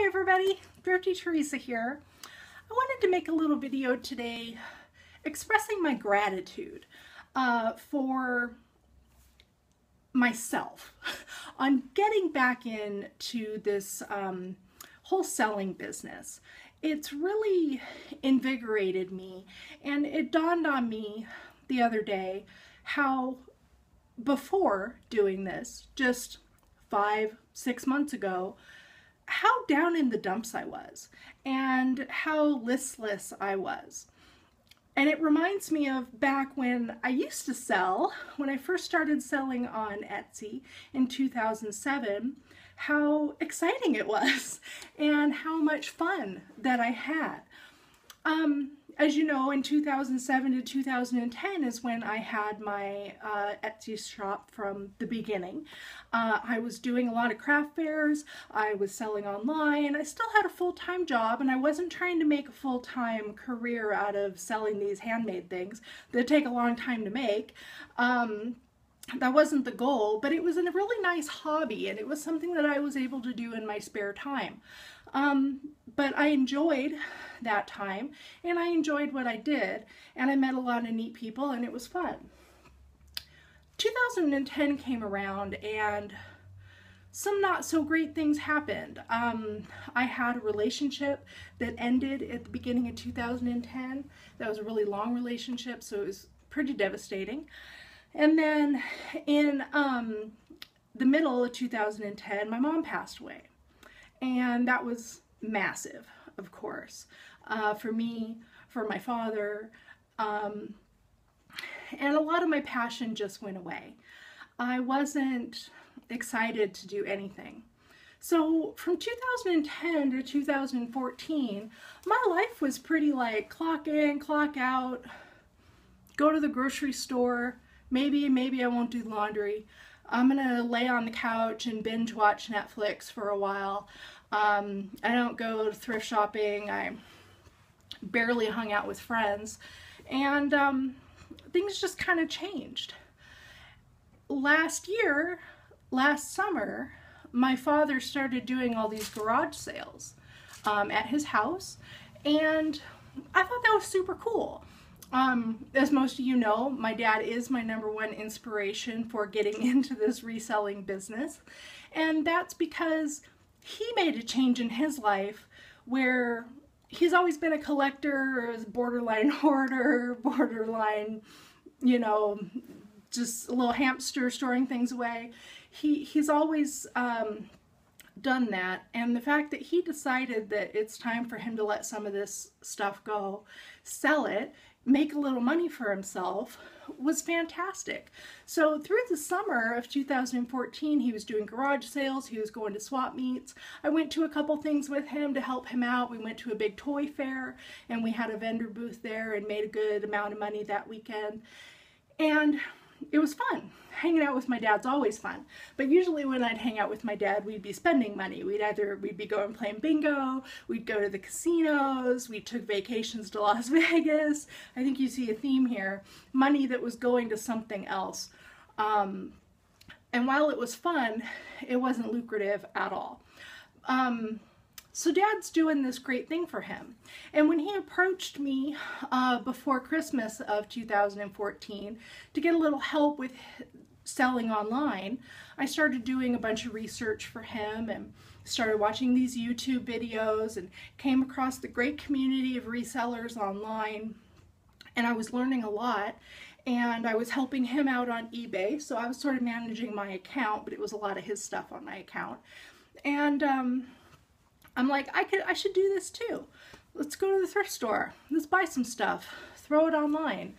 Hi everybody, ThriftyTheresa here. I wanted to make a little video today expressing my gratitude for myself on getting back into this wholesaling business. It's really invigorated me, and it dawned on me the other day how before doing this, just 5-6 months ago, how down in the dumps I was and how listless I was. And it reminds me of back when I used to sell, when I first started selling on Etsy in 2007, how exciting it was and how much fun that I had. As you know, in 2007 to 2010 is when I had my Etsy shop from the beginning. I was doing a lot of craft fairs, I was selling online, I still had a full-time job, and I wasn't trying to make a full-time career out of selling these handmade things that take a long time to make. That wasn't the goal, but it was a really nice hobby, and it was something that I was able to do in my spare time. But I enjoyed that time, and I enjoyed what I did, and I met a lot of neat people, and it was fun. 2010 came around, and some not so great things happened. I had a relationship that ended at the beginning of 2010. That was a really long relationship, so it was pretty devastating. And then in the middle of 2010, my mom passed away. And that was massive, of course, for me, for my father, and a lot of my passion just went away. I wasn't excited to do anything. So from 2010 to 2014, my life was pretty like clock in, clock out, go to the grocery store, maybe I won't do laundry. I'm gonna lay on the couch and binge watch Netflix for a while. I don't go to thrift shopping. I barely hung out with friends, and things just kind of changed. Last summer, my father started doing all these garage sales at his house, and I thought that was super cool. As most of you know, my dad is my #1 inspiration for getting into this reselling business, and that's because he made a change in his life where he's always been a collector, borderline hoarder, borderline, you know, just a little hamster storing things away. He's always done that, and the fact that he decided that it's time for him to let some of this stuff go, sell it, make a little money for himself, was fantastic. So through the summer of 2014, he was doing garage sales, he was going to swap meets. I went to a couple things with him to help him out. We went to a big toy fair, and we had a vendor booth there and made a good amount of money that weekend. And it was fun. Hanging out with my dad's always fun. But usually when I'd hang out with my dad, we'd be spending money. We'd be going playing bingo, we'd go to the casinos, we took vacations to Las Vegas. I think you see a theme here. Money that was going to something else. And while it was fun, it wasn't lucrative at all. So Dad's doing this great thing for him. And when he approached me before Christmas of 2014 to get a little help with selling online, I started doing a bunch of research for him and started watching these YouTube videos and came across the great community of resellers online. And I was learning a lot, and I was helping him out on eBay. So I was sort of managing my account, but it was a lot of his stuff on my account. And I'm like, I should do this too. Let's go to the thrift store. Let's buy some stuff. Throw it online.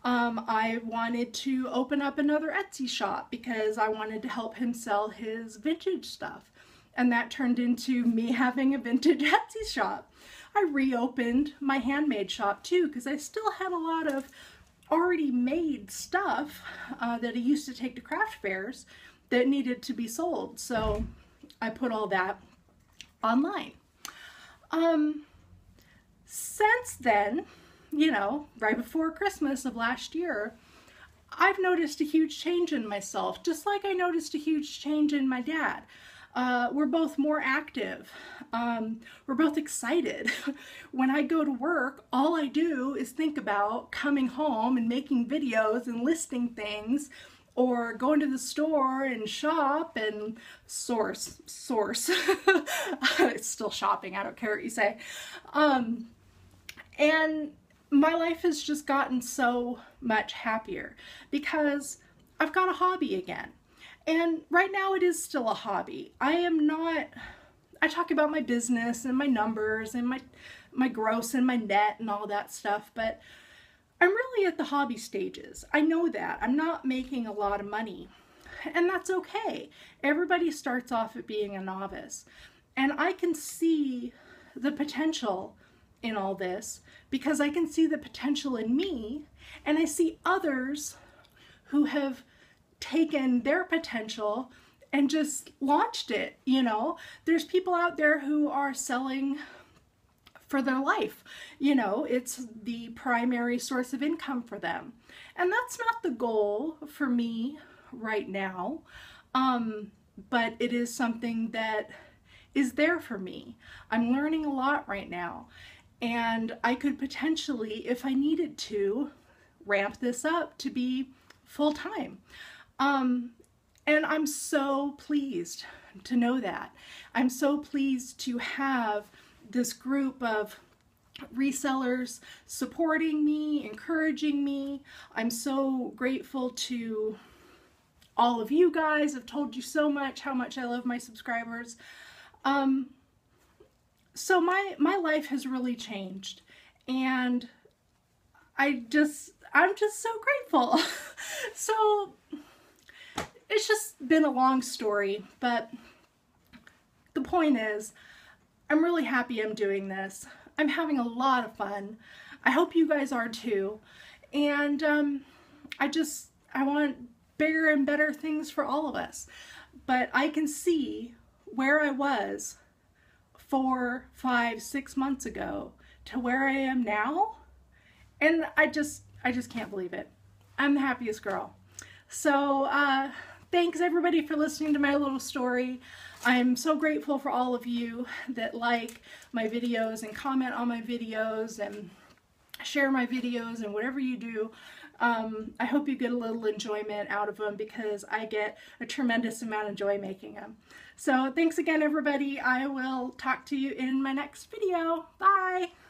I wanted to open up another Etsy shop because I wanted to help him sell his vintage stuff. And that turned into me having a vintage Etsy shop. I reopened my handmade shop too because I still had a lot of already made stuff that I used to take to craft fairs that needed to be sold. So I put all that online. Since then, you know, right before Christmas of last year, I've noticed a huge change in myself, just like I noticed a huge change in my dad. We're both more active. We're both excited. When I go to work, all I do is think about coming home and making videos and listing things, or going to the store and shop and source. It's still shopping, I don't care what you say. And my life has just gotten so much happier because I've got a hobby again. And right now it is still a hobby. I talk about my business and my numbers and my gross and my net and all that stuff, but I'm really at the hobby stages. I know that. I'm not making a lot of money, and that's okay. Everybody starts off at being a novice, and I can see the potential in all this because I can see the potential in me, and I see others who have taken their potential and just launched it. You know, there's people out there who are selling for their life. You know, it's the primary source of income for them. And that's not the goal for me right now. But it is something that is there for me. I'm learning a lot right now. And I could potentially, if I needed to, ramp this up to be full-time. And I'm so pleased to know that. I'm so pleased to have this group of resellers supporting me, encouraging me. I'm so grateful to all of you guys. I've told you so much how much I love my subscribers. So my life has really changed, and I'm just so grateful. So it's just been a long story, but the point is, I'm really happy I'm doing this. I'm having a lot of fun. I hope you guys are too. And I want bigger and better things for all of us. But I can see where I was 4, 5, 6 months ago to where I am now. And I just can't believe it. I'm the happiest girl. So thanks everybody for listening to my little story. I'm so grateful for all of you that like my videos and comment on my videos and share my videos and whatever you do. I hope you get a little enjoyment out of them because I get a tremendous amount of joy making them. So thanks again everybody. I will talk to you in my next video. Bye!